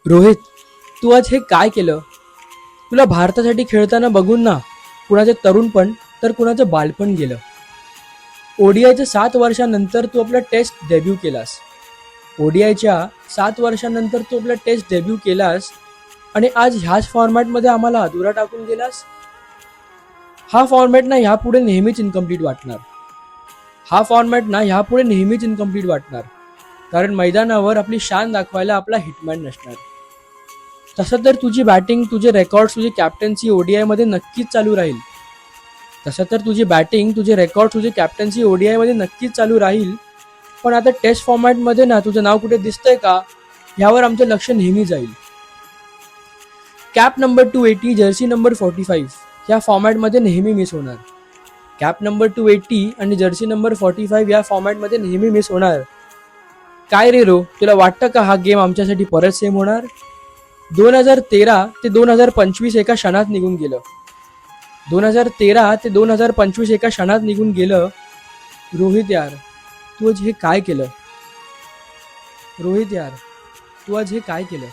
रोहित, तू आज हे काय केलं? तुला भारतासाठी खेळताना बघून ना कुणाचे तरुणपण तर कुणाचं बालपण गेलं. ओडीआयच्या 7 वर्षानंतर तू आपला टेस्ट डेब्यू केलास. ओडीआयच्या 7 वर्षानंतर तू आपला टेस्ट डेब्यू केलास आणि आज ह्याच फॉर्मॅटमध्ये आम्हाला अधुरा टाकून गेलास. हा फॉर्मॅट ना ह्यापुढे नेहमीच इनकम्प्लीट वाटणार. हा फॉर्मॅट ना ह्यापुढे नेहमीच इनकम्प्लीट वाटणार, कारण मैदानावर आपली शान दाखवायला आपला हिटमॅन नसणार. तसं तर तुझी बॅटिंग, तुझे रेकॉर्ड्स, तुझी कॅप्टन्सी ओडीआयमध्ये नक्कीच चालू राहील. तसं तर तुझी बॅटिंग, तुझे रेकॉर्ड, तुझी कॅप्टन्सी ओडीआयमध्ये नक्कीच चालू राहील. पण आता टेस्ट फॉर्मॅटमध्ये ना तुझं नाव कुठे दिसतंय का, ह्यावर आमचं लक्ष नेहमी जाईल. कॅप नंबर 280, जर्सी नंबर 45 ह्या फॉर्मॅटमध्ये नेहमी मिस होणार. कॅप नंबर 280 आणि जर्सी नंबर 45 या फॉर्मॅटमध्ये नेहमी मिस होणार. काय रे रो, तुला वाटतं का हा गेम आमच्यासाठी परत सेम होणार? 2013 ते 2025 एका क्षणात निघून गेलं. 2013 ते 2025 एका क्षणात निघून गेलं. रोहित यार, तू आज हे काय केलं? रोहित यार, तू आज हे काय केलं?